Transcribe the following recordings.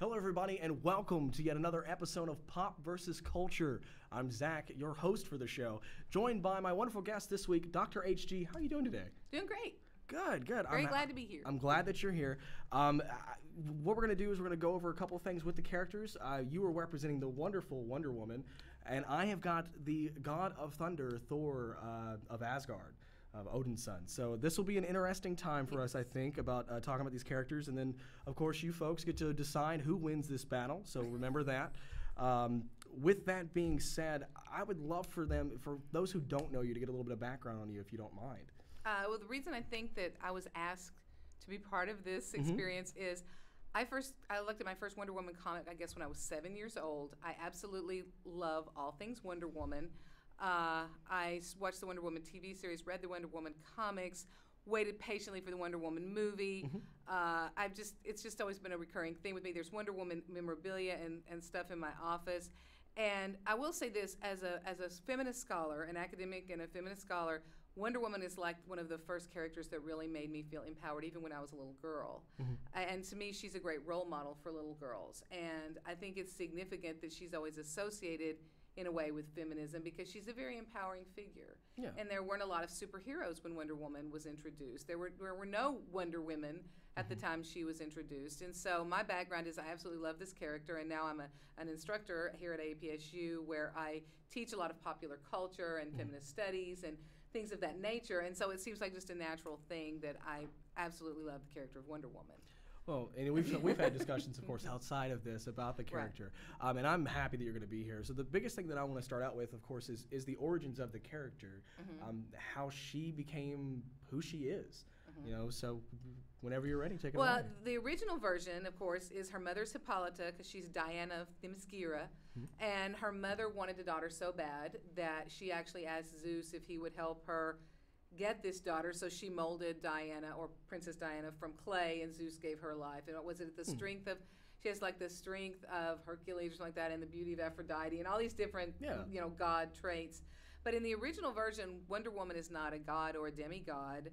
Hello, everybody, and welcome to yet another episode of Pop versus Culture. I'm Zach, your host for the show, joined by my wonderful guest this week, Dr. HG. How are you doing today? Doing great. Good. Very glad to be here. I'm glad that you're here. What we're going to do is we're going to go over a couple of things with the characters. You are representing the wonderful Wonder Woman, and I have got the God of Thunder, Thor of Asgard, of Odin's son. So this will be an interesting time for us, I think, about talking about these characters. And then, of course, you folks get to decide who wins this battle. So remember that. With that being said, I would love for those who don't know you, to get a little bit of background on you, if you don't mind. Well, the reason I think that I was asked to be part of this experience is I looked at my first Wonder Woman comic, I guess, when I was 7 years old. I absolutely love all things Wonder Woman. I watched the Wonder Woman TV series, read the Wonder Woman comics, waited patiently for the Wonder Woman movie. It's just always been a recurring thing with me. There's Wonder Woman memorabilia and stuff in my office. And I will say this, as a feminist scholar, an academic and a feminist scholar, Wonder Woman is like one of the first characters that really made me feel empowered, even when I was a little girl. And to me, she's a great role model for little girls. And I think it's significant that she's always associated in a way with feminism, because she's a very empowering figure. Yeah. And there weren't a lot of superheroes when Wonder Woman was introduced. There were no Wonder Women at the time she was introduced. And so my background is I absolutely love this character, and now I'm an instructor here at APSU, where I teach a lot of popular culture and feminist studies and things of that nature. And so it seems like just a natural thing that I absolutely love the character of Wonder Woman. Well, and we've had discussions, of course, outside of this about the character, right. And I'm happy that you're going to be here. So the biggest thing that I want to start out with, of course, is the origins of the character, how she became who she is. You know, so whenever you're ready, take it away. Well, the original version, of course, is her mother's Hippolyta, because she's Diana of Themyscira, and her mother wanted a daughter so bad that she actually asked Zeus if he would help her get this daughter. So she molded Diana, or Princess Diana, from clay, and Zeus gave her life. And was it the strength of, she has like the strength of Hercules or something like that, and the beauty of Aphrodite, and all these different, god traits. But in the original version, Wonder Woman is not a god or a demigod.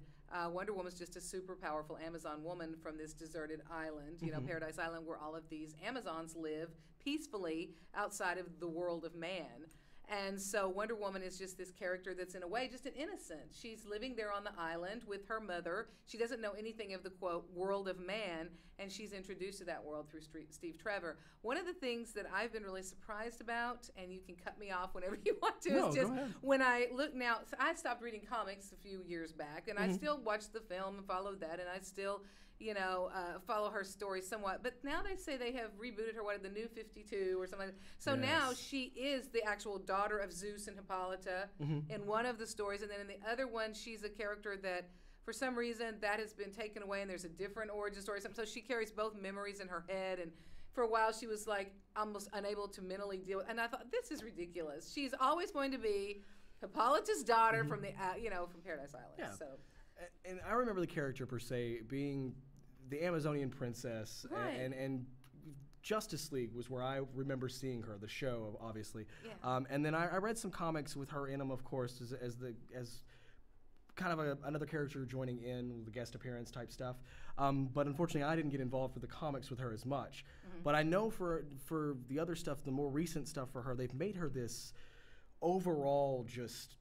Wonder Woman's just a super powerful Amazon woman from this deserted island, Paradise Island, where all of these Amazons live peacefully outside of the world of man. And so Wonder Woman is just this character that's, in a way, just an innocent. She's living there on the island with her mother. She doesn't know anything of the, quote, world of man, and she's introduced to that world through Steve Trevor. One of the things that I've been really surprised about, and you can cut me off whenever you want to, is just when I look now, so I stopped reading comics a few years back, and I still watch the film and follow that, and I still follow her story somewhat. But now they say they have rebooted her, the New 52 or something like that. So now she is the actual daughter of Zeus and Hippolyta in one of the stories. And then in the other one, she's a character that, for some reason, that has been taken away, and there's a different origin story. So she carries both memories in her head. And for a while, she was like almost unable to mentally deal with. And I thought, this is ridiculous. She's always going to be Hippolyta's daughter from the, from Paradise Island. Yeah. So. And I remember the character, per se, being the Amazonian princess, and Justice League was where I remember seeing her, the show, obviously. Yeah. And then I read some comics with her in them, of course, as kind of another character joining in with the guest appearance type stuff. But unfortunately, I didn't get involved with the comics with her as much. But I know for the other stuff, the more recent stuff for her, they've made her this overall just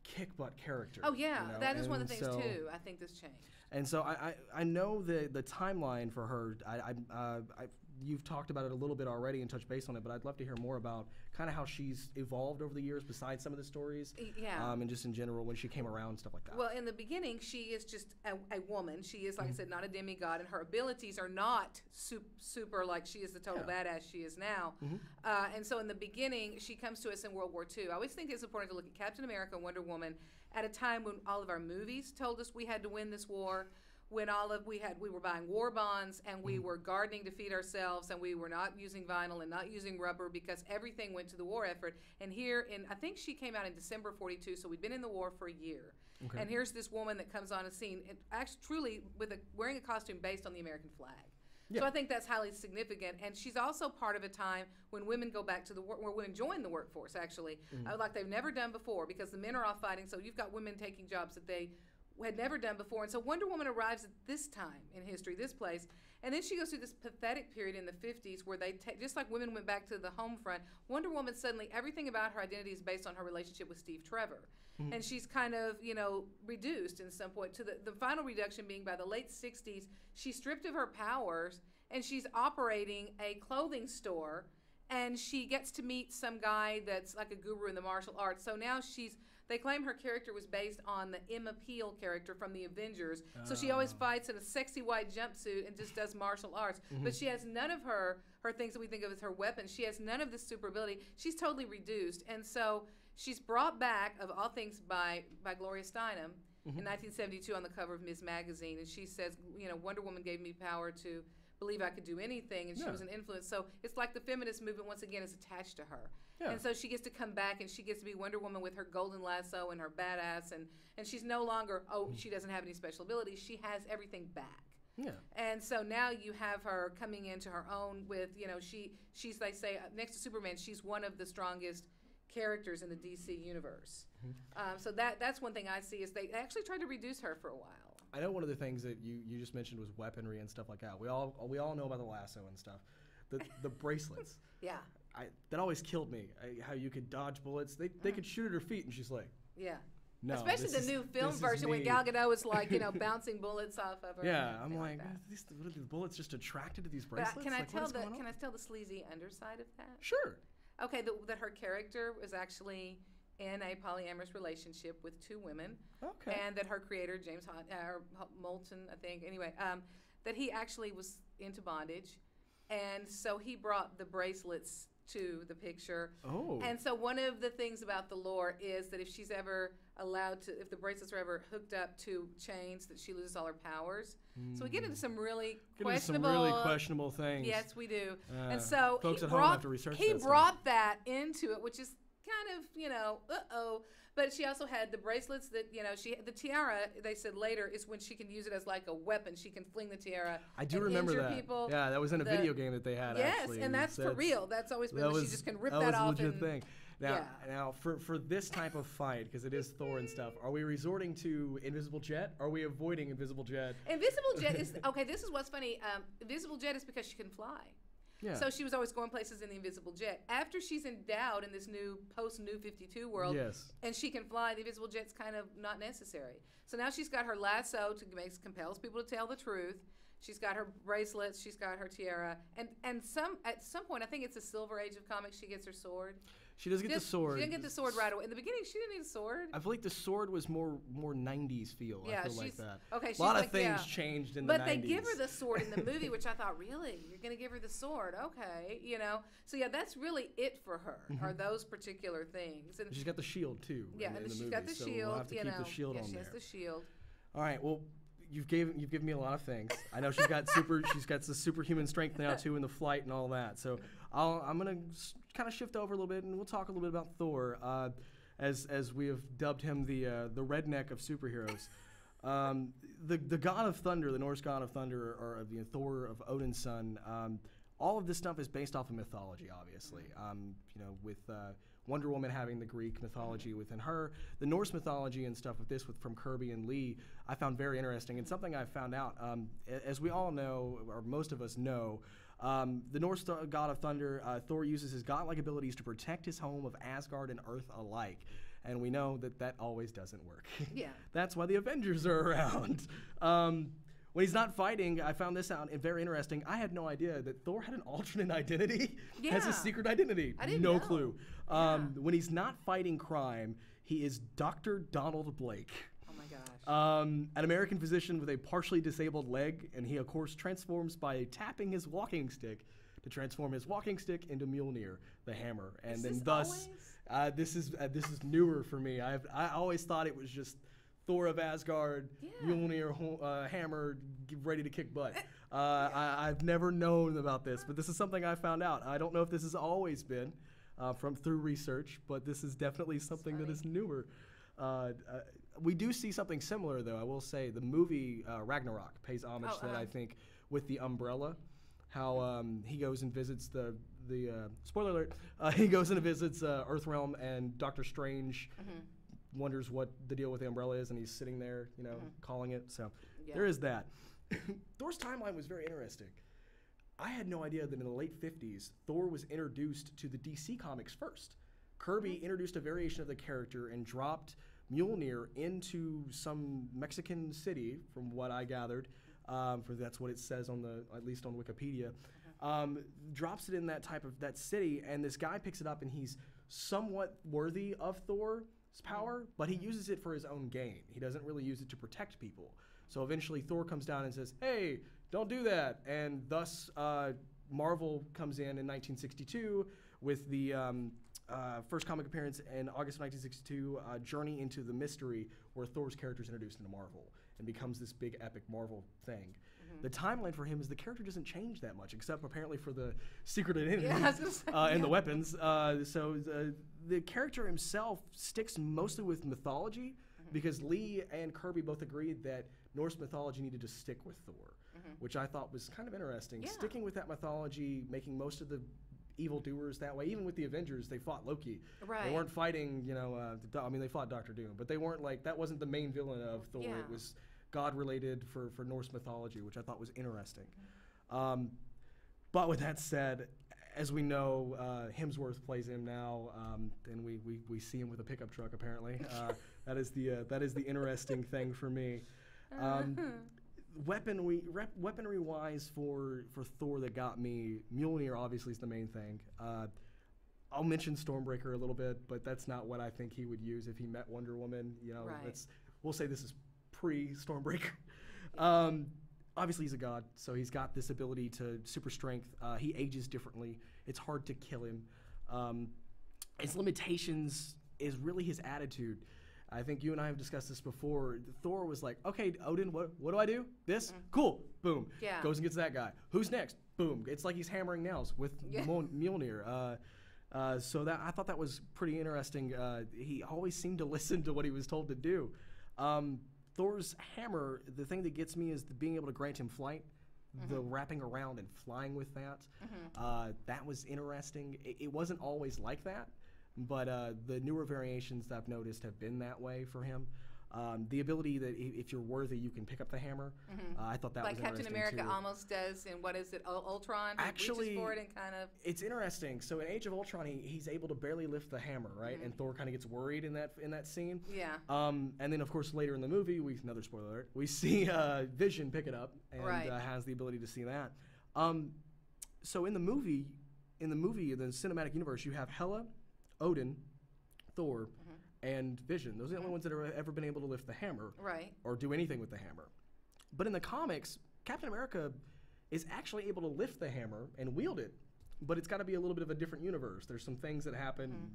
kick-butt character. Oh, yeah. That is one of the things, too, I think this changed. And so I know the timeline for her. You've talked about it a little bit already and touched base on it, but I'd love to hear more about kind of how she's evolved over the years besides some of the stories. Yeah. And just in general, when she came around, stuff like that. Well, in the beginning, she is just a woman. She is, like I said, not a demigod, and her abilities are not super like she is the total badass she is now. And so in the beginning, she comes to us in World War II. I always think it's important to look at Captain America and Wonder Woman at a time when all of our movies told us we had to win this war, when we were buying war bonds, and we were gardening to feed ourselves, and we were not using vinyl and not using rubber, because everything went to the war effort. And here I think she came out in December 42, so we'd been in the war for a year. Okay. And here's this woman that comes on a scene, actually truly wearing a costume based on the American flag. Yeah. So I think that's highly significant. And she's also part of a time when women go back to the work, where women join the workforce, actually, like they've never done before, because the men are off fighting. So you've got women taking jobs that they had never done before. And so Wonder Woman arrives at this time in history, this place, and then she goes through this pathetic period in the 50s where they just like women went back to the home front, Wonder Woman suddenly, everything about her identity is based on her relationship with Steve Trevor. And she's kind of, reduced in some point to the final reduction being by the late 60s, she's stripped of her powers and she's operating a clothing store, and she gets to meet some guy that's like a guru in the martial arts. So now they claim her character was based on the Emma Peel character from the Avengers. So she always fights in a sexy white jumpsuit and just does martial arts. But she has none of her things that we think of as her weapons. She has none of this super ability. She's totally reduced. And so she's brought back, of all things, by Gloria Steinem in 1972 on the cover of Ms. Magazine. And she says, Wonder Woman gave me power to believe I could do anything, and she was an influence. So it's like the feminist movement, once again, is attached to her. Yeah. And so she gets to come back, and she gets to be Wonder Woman with her golden lasso and her badass, and she's no longer, she doesn't have any special abilities. She has everything back. Yeah. And so now you have her coming into her own with, she's, they say, next to Superman, she's one of the strongest characters in the DC universe. So that's one thing I see is they actually tried to reduce her for a while. I know one of the things that you just mentioned was weaponry and stuff like that. We all know about the lasso and stuff. The bracelets. Yeah. That always killed me. How you could dodge bullets. They could shoot at her feet, and she's like, yeah. No, especially the new film version when Gal Gadot is like, bouncing bullets off of her. Yeah, I'm like, what are these bullets just attracted to these bracelets? But can I tell the sleazy underside of that? Sure. Okay, that her character was actually in a polyamorous relationship with two women. Okay. And that her creator, James Moulton, I think, anyway, that he actually was into bondage. And so he brought the bracelets to the picture. Oh. And so one of the things about the lore is that if she's ever if the bracelets are ever hooked up to chains, that she loses all her powers. So we get into some really questionable things. Yes, we do. And so folks at home have to research he brought that into it, which is kind of, But she also had the bracelets that, the tiara, they said later, is when she can use it as like a weapon. She can fling the tiara. I do remember that. People. Yeah, that was in a video game that they had, actually. Yes, and that's for real. That's always been she just can rip that off. That was a legit thing. Now for this type of fight, because it is Thor and stuff, are we resorting to Invisible Jet? Are we avoiding Invisible Jet? Invisible Jet is, this is what's funny. Invisible Jet is because she can fly. Yeah. So she was always going places in the Invisible Jet. After she's endowed in this new post-New 52 world, and she can fly, the Invisible Jet's kind of not necessary. So now she's got her lasso compels people to tell the truth. She's got her bracelets. She's got her tiara. And at some point, I think it's the Silver Age of comics, she gets her sword. She does get the sword. She didn't get the sword right away. In the beginning, she didn't need a sword. I feel like the sword was more 90s feel. Yeah, I feel like that. Okay, a lot of things changed in the 90s. But they give her the sword in the movie, which I thought, really? You're going to give her the sword? Okay, So, yeah, that's really it for her, are those particular things. And she's got the shield, too. Yeah, and she's got the shield. We'll have to keep the shield on there. She has the shield. All right, well, you've given me a lot of things. I know she's got the superhuman strength now, too, in the flight and all that. So I'm going to kind of shift over a little bit, and we'll talk a little bit about Thor, as we have dubbed him the redneck of superheroes. The god of thunder, the Norse god of thunder, or Thor of Odin's son. All of this stuff is based off of mythology, obviously. With Wonder Woman having the Greek mythology within her, the Norse mythology and stuff with this from Kirby and Lee, I found very interesting. And something I found out, as we all know, or most of us know, the Norse god of thunder, Thor uses his godlike abilities to protect his home of Asgard and Earth alike. And we know that always doesn't work. Yeah. That's why the Avengers are around. When he's not fighting, I found this out very interesting. I had no idea that Thor had an alternate identity. Yeah. Has a secret identity. I didn't know. No clue. When he's not fighting crime, he is Dr. Donald Blake. Oh my gosh. An American physician with a partially disabled leg, and he of course transforms by tapping his walking stick to transform his walking stick into Mjolnir, the hammer, and then thus this is newer for me. I always thought it was just Thor of Asgard, Mjolnir, hammer, ready to kick butt. I've never known about this, but this is something I found out. I don't know if this has always been through research, but this is definitely something that is newer. We do see something similar, though. I will say the movie Ragnarok pays homage to that, I think, with the umbrella. How he goes and visits the spoiler alert, he goes and visits Earthrealm, and Doctor Strange wonders what the deal with the umbrella is, and he's sitting there, calling it. So there is that. Thor's timeline was very interesting. I had no idea that in the late 50s, Thor was introduced to the DC comics first. Kirby introduced a variation of the character and dropped Mjolnir into some Mexican city, from what I gathered. For that's what it says at least on Wikipedia. Drops it in that city, and this guy picks it up, and he's somewhat worthy of Thor's power, but he uses it for his own gain. He doesn't really use it to protect people. So eventually Thor comes down and says, "Hey, don't do that." And thus Marvel comes in 1962 with the first comic appearance in August of 1962, Journey into the Mystery, where Thor's character is introduced into Marvel and becomes this big epic Marvel thing. The timeline for him is the character doesn't change that much, except apparently for the secret identity and the weapons. So the character himself sticks mostly with mythology, because Lee and Kirby both agreed that Norse mythology needed to stick with Thor, which I thought was kind of interesting. Yeah. Sticking with that mythology, making most of the evildoers that way. Even with the Avengers, they fought Loki. Right. They weren't fighting, they fought Doctor Doom, but they weren't that wasn't the main villain of Thor. Yeah. It was God-related for Norse mythology, which I thought was interesting. But with that said, as we know, Hemsworth plays him now, and we see him with a pickup truck apparently. That is the interesting thing for me. Weaponry-wise for Thor that got me, Mjolnir obviously is the main thing. I'll mention Stormbreaker a little bit, but that's not what I think he would use if he met Wonder Woman. We'll say this is pre-Stormbreaker. Obviously he's a god, so he's got this ability to super strength. He ages differently. It's hard to kill him. His limitations is really his attitude. I think you and I have discussed this before. Thor was like, "Okay, Odin, what do I do? This? Cool. Boom." Yeah. Goes and gets that guy. Who's next? Boom. It's like he's hammering nails with Mjolnir. So that I thought that was pretty interesting. He always seemed to listen to what he was told to do. Thor's hammer, the thing that gets me is being able to grant him flight, the wrapping around and flying with that. That was interesting. It wasn't always like that, but the newer variations that I've noticed have been that way for him. The ability that if you're worthy, you can pick up the hammer. I thought that was interesting, like Captain America too. Almost does in, what is it, Ultron? Actually, reaches for it and kind of... It's interesting. So in Age of Ultron, he's able to barely lift the hammer, right? And Thor kind of gets worried in that scene. Yeah. And then, of course, later in the movie, another spoiler alert, we see Vision pick it up and has the ability to see that. So in the movie, in the cinematic universe, you have Hela, Odin, Thor, and Vision. Those are the only ones that have ever been able to lift the hammer or do anything with the hammer. But in the comics, Captain America is actually able to lift the hammer and wield it, but it's got to be a little bit of a different universe. There's some things that happen,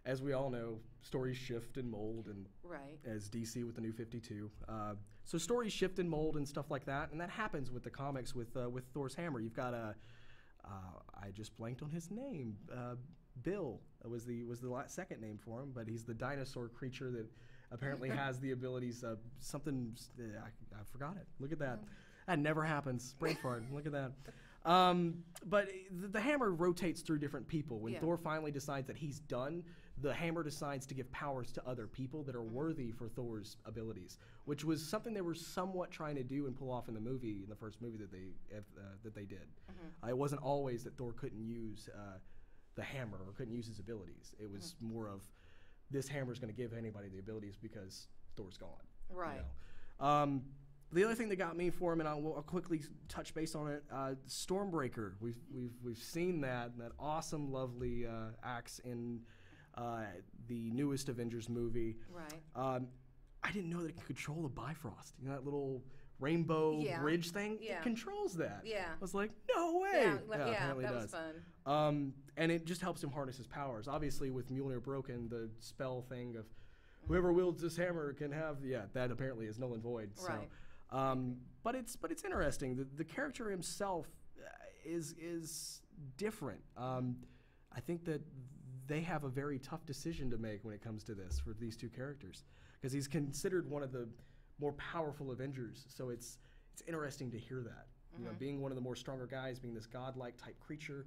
as we all know, stories shift and mold, and as DC with the New 52. So stories shift and mold and stuff like that, and that happens with the comics with Thor's hammer. You've got I just blanked on his name. Bill was the second name for him, but he's the dinosaur creature that apparently has the abilities of something. I forgot it. Look at that. That never happens. Brain fart. Look at that. But the hammer rotates through different people. When Thor finally decides that he's done, the hammer decides to give powers to other people that are worthy for Thor's abilities, which was something they were somewhat trying to do and pull off in the first movie that they did. It wasn't always that Thor couldn't use the hammer or couldn't use his abilities. It was more of, this hammer's going to give anybody the abilities because Thor's gone. Right. The other thing that got me for him, and I'll quickly touch base on it, Stormbreaker. We've seen that awesome, lovely axe in the newest Avengers movie. Right. I didn't know that it could control the Bifrost. You know, that little rainbow bridge thing? Yeah. It controls that. Yeah. I was like, no way. Apparently that it does. Was fun. And it just helps him harness his powers. Obviously, with Mjolnir broken, the spell thing of whoever wields this hammer can have, that apparently is null and void. Right. So, but it's interesting. The character himself is different. I think that they have a very tough decision to make when it comes to this for these two characters, because he's considered one of the more powerful Avengers. So it's interesting to hear that. You know, being one of the more stronger guys, being this godlike type creature,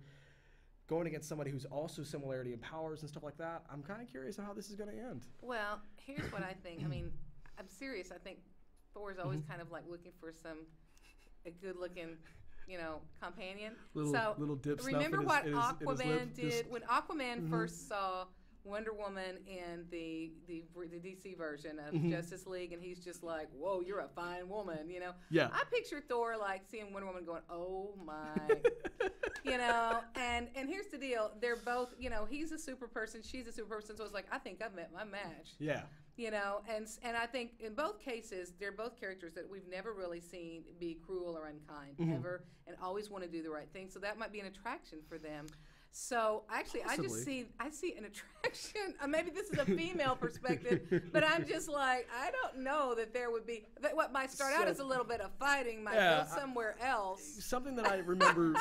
going against somebody who's also similarity in powers and stuff like that. I'm kind of curious how this is going to end. Well, here's what I think. I mean, I'm serious. I think Thor's always kind of like looking for a good-looking, companion. Little dip stuff remember in what his Aquaman lip, did when Aquaman first saw Wonder Woman in the DC version of Justice League, and he's just like, "Whoa, you're a fine woman," Yeah. I picture Thor like seeing Wonder Woman going, "Oh my," And here's the deal: they're both, he's a super person, she's a super person, so it's like I think I've met my match. Yeah. And I think in both cases, they're both characters that we've never really seen be cruel or unkind ever, and always want to do the right thing. So that might be an attraction for them. So actually, Possibly. I see an attraction. Maybe this is a female perspective, but I'm just like, I don't know that there would be. What might start out as a little bit of fighting might go somewhere else. Something that I remember.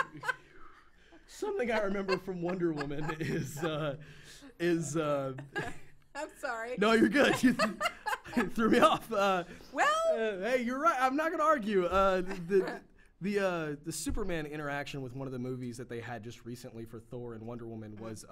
Something I remember from Wonder Woman is. I'm sorry. No, you're good. You threw me off. Hey, you're right. I'm not going to argue. The Superman interaction with one of the movies that they had just recently for Thor and Wonder Woman was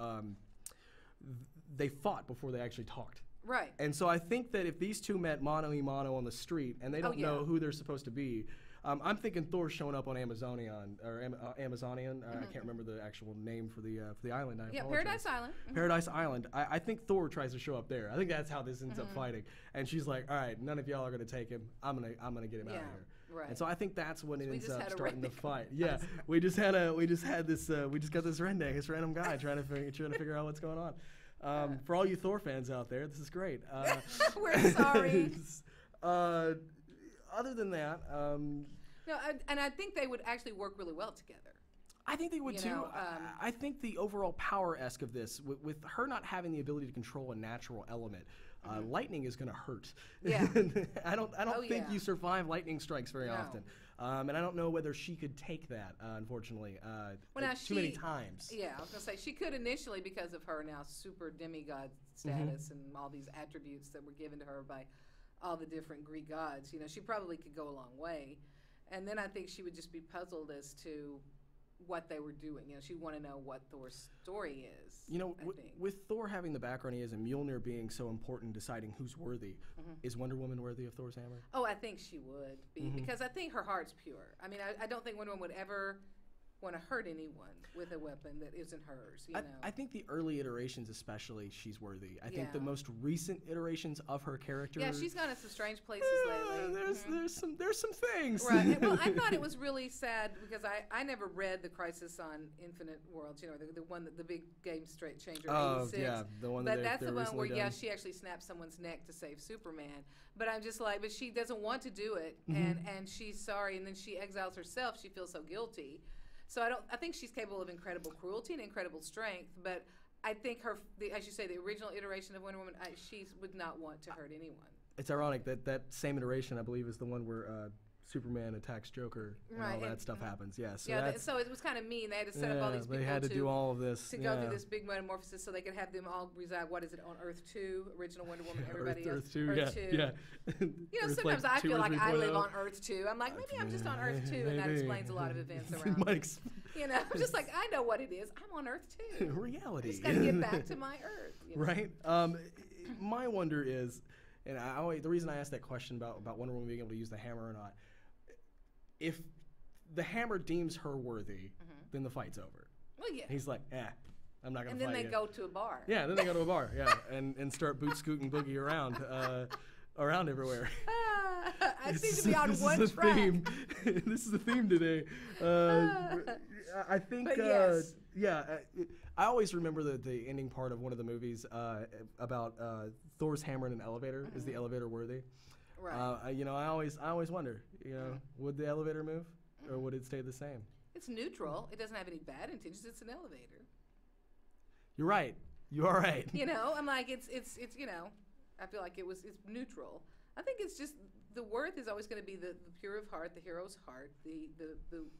they fought before they actually talked. Right. And so I think that if these two met mano-a-mano on the street and they don't know who they're supposed to be, I'm thinking Thor showing up on Amazonian. I can't remember the actual name for the island. Paradise Island. Paradise Island. I think Thor tries to show up there. I think that's how this ends up fighting. And she's like, "All right, none of y'all are gonna take him. I'm gonna get him out of here." Right. And so I think that's when it ends up starting the fight. Yeah, we just got this random guy trying to figure out what's going on. For all you Thor fans out there, this is great. We're sorry. Other than that, no, and I think they would actually work really well together. I think they would too. I think the overall power-esque of this, with her not having the ability to control a natural element, lightning is going to hurt. Yeah. I don't think you survive lightning strikes very often. And I don't know whether she could take that, unfortunately, too many times. Yeah, I was going to say, she could initially because of her now super demigod status and all these attributes that were given to her by all the different Greek gods. She probably could go a long way. And then I think she would just be puzzled as to what they were doing. She'd want to know what Thor's story is. With Thor having the background he is and Mjolnir being so important in deciding who's worthy, is Wonder Woman worthy of Thor's hammer? Oh, I think she would be, because I think her heart's pure. I mean, I don't think Wonder Woman would ever want to hurt anyone with a weapon that isn't hers. I think the early iterations especially, she's worthy. I think the most recent iterations of her character. Yeah, she's gone to some strange places lately. There's some things. Right. Well, I thought it was really sad because I never read the Crisis on Infinite Worlds. The one that the big game straight changer. Oh 86. yeah, the one. But that's the one where she actually snaps someone's neck to save Superman. But I'm just like, but she doesn't want to do it, and she's sorry, and then she exiles herself. She feels so guilty. So I think she's capable of incredible cruelty and incredible strength, but I think as you say, the original iteration of Wonder Woman, she would not want to hurt anyone. It's ironic that same iteration, I believe, is the one where Superman attacks Joker and all that stuff happens. Yeah, so it was kind of mean. They had to set up all these people. They had to do all of this to go through this big metamorphosis, so they could have them all reside. What is it on Earth 2? Original Wonder Woman. Everybody else. Earth 2. Yeah. Sometimes I feel like I live on Earth 2. I'm like, maybe I'm just on Earth 2, and that explains a lot of events around me. I'm just like, I know what it is. I'm on Earth 2. Reality. I just got to get back to my Earth. Right. My wonder is, and the reason I asked that question about Wonder Woman being able to use the hammer or not. If the hammer deems her worthy, then the fight's over. Well, yeah. He's like, I'm not going to fight you. And then they go to a bar. Yeah, then they go to a bar, and start boot scooting boogie around everywhere. I seem to be on one track. Theme. This is the theme today. I think, I always remember the ending part of one of the movies about Thor's hammer in an elevator. Is the elevator worthy? Right. I always wonder, would the elevator move or would it stay the same? It's neutral. It doesn't have any bad intentions. It's an elevator. You're right. You are right. I'm like, it's I feel like it's neutral. I think it's just the worth is always going to be the pure of heart, the hero's heart, the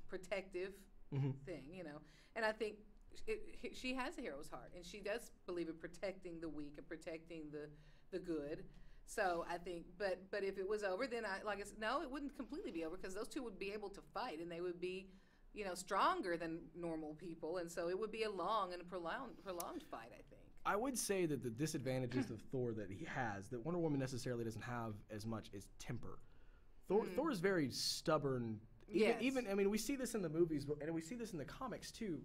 protective thing, And I think she has a hero's heart, and she does believe in protecting the weak and protecting the good. So I think, but if it was over, then it wouldn't completely be over because those two would be able to fight and they would be stronger than normal people, and so it would be a long and a prolonged fight, I think. I would say that the disadvantages of Thor that he has, that Wonder Woman necessarily doesn't have as much, is temper. Thor is very stubborn. Even I mean, we see this in the movies, and we see this in the comics too.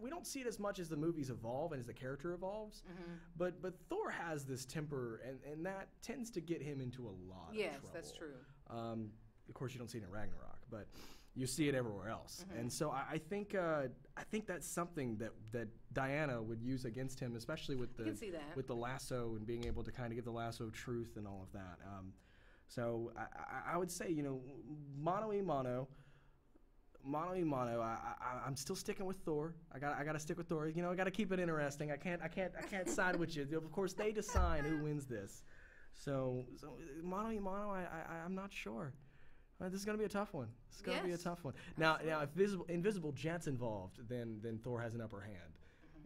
We don't see it as much as the movies evolve and as the character evolves, but Thor has this temper, and that tends to get him into a lot of trouble. Yes, that's true. Of course, you don't see it in Ragnarok, but you see it everywhere else. And so I think that's something that Diana would use against him, especially with the lasso and being able to kind of give the lasso of truth and all of that. So I would say, mano y mano. I'm still sticking with Thor. I gotta stick with Thor. I gotta keep it interesting. I can't side with you. Of course, they decide who wins this. So mano y mano. I'm not sure. This is gonna be a tough one. It's gonna be a tough one. Now, if Invisible Jet's involved, then Thor has an upper hand.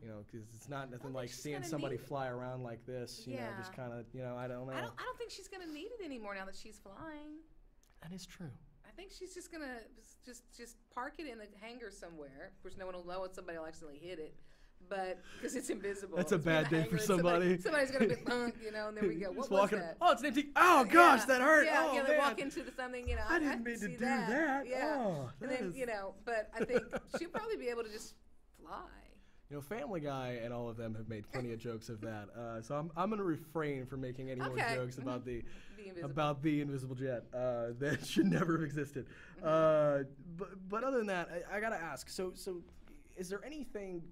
Because it's not nothing like seeing somebody fly around like this. Just kind of. I don't know. I don't think she's gonna need it anymore now that she's flying. That is true. I think she's just gonna just park it in a hangar somewhere. Of course, no one will know it. Somebody will accidentally hit it, but because it's invisible. That's a bad day for somebody. Somebody's gonna be and there we go. What was that? Oh, it's an empty. Oh gosh, that hurt. Yeah, they walk into something. I didn't mean to do that. Yeah, oh, and then but I think she'll probably be able to just fly. Family Guy and all of them have made plenty of jokes of that. So I'm going to refrain from making any more jokes about the invisible jet that should never have existed. But other than that, I got to ask. So is there anything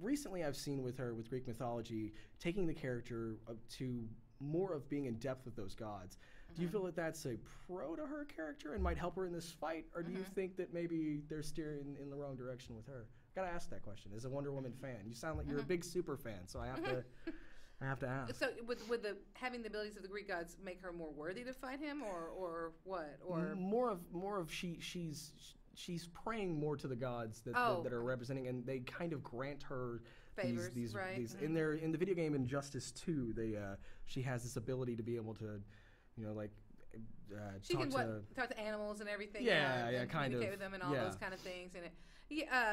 recently I've seen with her with Greek mythology taking the character to more of being in depth with those gods? Do you feel that that's a pro to her character and might help her in this fight, or do you think that maybe they're steering in the wrong direction with her? Gotta ask that question. As a Wonder Woman fan, you sound like you're a big super fan, so I have to ask. So would having the abilities of the Greek gods make her more worthy to fight him, or what? Or more of she's praying more to the gods that are representing, and they kind of grant her favors. These in the video game Injustice 2, she has this ability to be able to, she can talk to animals and everything. And kind of communicate with them and all those kind of things. And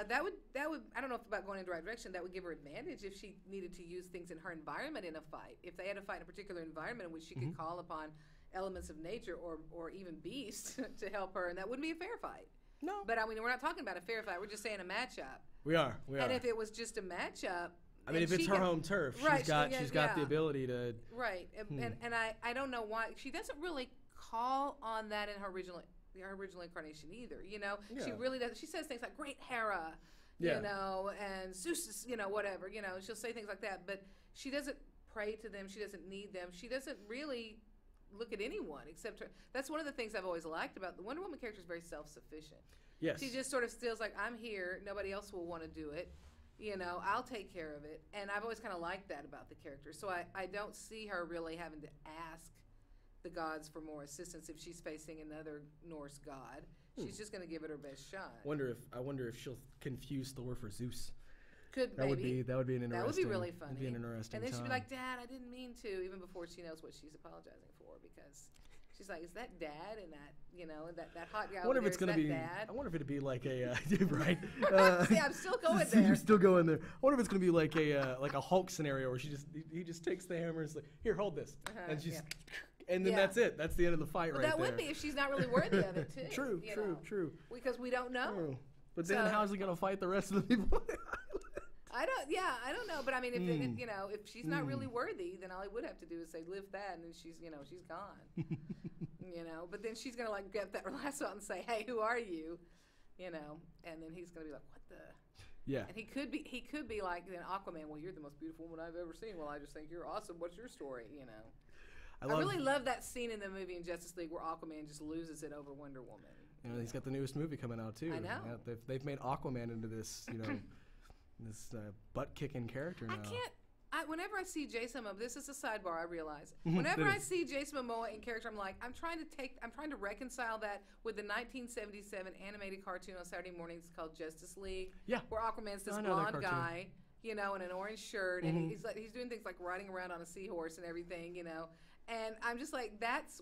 that would I don't know if about going in the right direction. That would give her advantage if she needed to use things in her environment in a fight. If they had to fight in a particular environment in which she could call upon elements of nature or even beasts to help her, and that wouldn't be a fair fight. No. But I mean, we're not talking about a fair fight. We're just saying a matchup. We are. And if it was just a matchup. I mean, if it's her home turf, she's got the ability to. Right, and I don't know why she doesn't really call on that in her original incarnation either. She really does. She says things like "Great Hera," and Zeus, whatever. She'll say things like that, but she doesn't pray to them. She doesn't need them. She doesn't really look at anyone except her. That's one of the things I've always liked about the Wonder Woman character. Is very self-sufficient. Yes. She just sort of feels like, I'm here. Nobody else will want to do it. I'll take care of it. And I've always kind of liked that about the character. So I don't see her really having to ask the gods for more assistance if she's facing another Norse god. She's just going to give it her best shot. I wonder if she'll confuse Thor for Zeus. That would be an interesting. That would be really funny. That'd be an interesting. And then she'd be like, "Dad, I didn't mean to," even before she knows what she's apologizing for, because she's like, "Is that Dad?" And that hot guy. I wonder over if it's there, going to be. Dad? I wonder if it'd be like a right. See, I'm still going there. You're still going there. I wonder if it's going to be like a Hulk scenario where he just takes the hammer and is like, "Here, hold this," and she's. And then that's it. That's the end of the fight right there. That would be if she's not really worthy of it, too. True. Because we don't know. True. But then how's he going to fight the rest of the people? I don't know. But I mean, if she's not really worthy, then all he would have to do is say, "Live that," and then she's gone. But then she's going to get that lasso out and say, "Hey, who are you?" And then he's going to be like, "What the?" Yeah. And he could be like Aquaman. Well, you're the most beautiful woman I've ever seen. Well, I just think you're awesome. What's your story? I really love that scene in the movie in Justice League where Aquaman just loses it over Wonder Woman. He's got the newest movie coming out too. I know. They've made Aquaman into this, this butt-kicking character now. Whenever I see Jason Momoa, this is a sidebar, I realize. Whenever I see Jason Momoa in character, I'm like, I'm trying to reconcile that with the 1977 animated cartoon on Saturday mornings called Justice League. Yeah. Where Aquaman's this blonde guy, in an orange shirt, and he's doing things like riding around on a seahorse and everything, And I'm just like,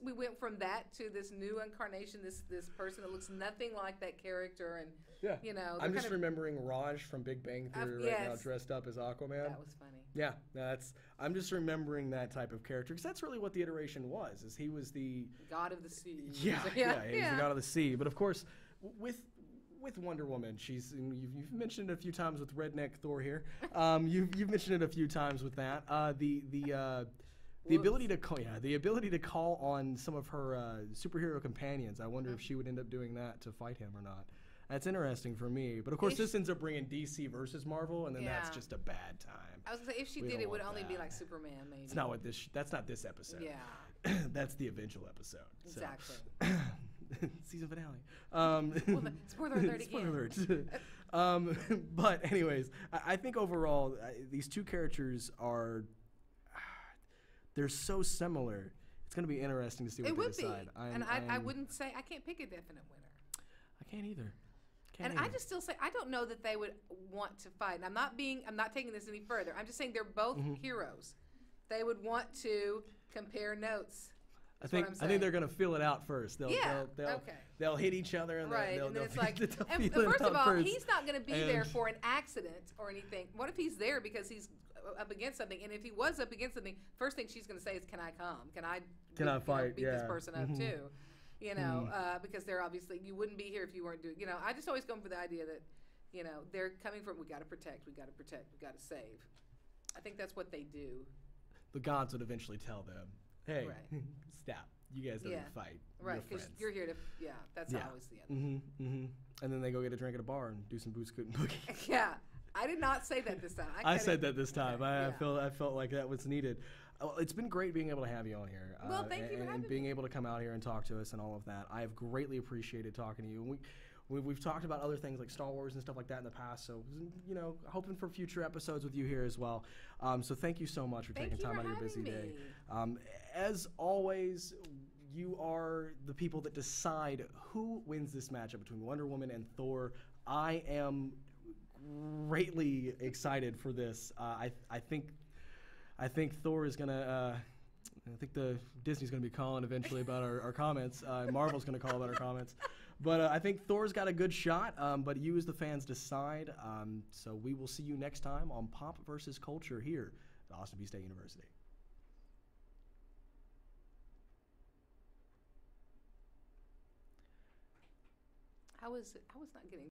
we went from that to this new incarnation, this person that looks nothing like that character, and you know. I'm just remembering Raj from Big Bang Theory right now, dressed up as Aquaman. That was funny. Yeah, I'm just remembering that type of character, because that's really what the iteration was. Is he was the god of the sea. Yeah, he was the god of the sea. But of course, with Wonder Woman, you've mentioned it a few times with Redneck Thor here. You've mentioned it a few times with that. The ability to call on some of her superhero companions. I wonder if she would end up doing that to fight him or not. That's interesting for me. But of course, this ends up bringing DC versus Marvel, and then that's just a bad time. I was gonna say, if she did, it would only be like Superman, maybe. It's not that's not this episode. Yeah. That's the eventual episode. Exactly. So. Season finale. Spoiler alert again. Spoiler alert. But anyways, I think overall, these two characters they're so similar. It's going to be interesting to see what they decide. I wouldn't say, I can't pick a definite winner. I can't either. I just still say, I don't know that they would want to fight. And I'm not taking this any further. I'm just saying they're both heroes. They would want to compare notes. I think they're going to feel it out first. They'll hit each other, and they'll it's like, and first of all, he's not going to be there for an accident or anything. What if he's there because he's up against something? And if he was up against something, first thing she's going to say is, "Can I come? Can I fight? Beat this person up too?" You know, because they're obviously, you wouldn't be here if you weren't doing. You know, I just always come for the idea that, you know, they're coming from, we got to protect, we got to save. I think that's what they do. The gods would eventually tell them, "Hey, stop. You guys don't need to fight. Right, because you're here to, that's always the end." And then they go get a drink at a bar and do some boot scoot and boogie. Yeah. I did not say that this time. I said that this time. I felt like that was needed. It's been great being able to have you on here. Well, thank you for having me. And being able to come out here and talk to us and all of that. I have greatly appreciated talking to you. We've talked about other things like Star Wars and stuff like that in the past, so, you know, hoping for future episodes with you here as well. So thank you so much for taking time out of your busy day. As always, you are the people that decide who wins this matchup between Wonder Woman and Thor. I am greatly excited for this. I think Thor is gonna. I think the Disney's gonna be calling eventually about our comments. Marvel's gonna call about our comments, but I think Thor's got a good shot. But you, as the fans, decide. So we will see you next time on Pop versus Culture here at Austin Peay State University. I was not getting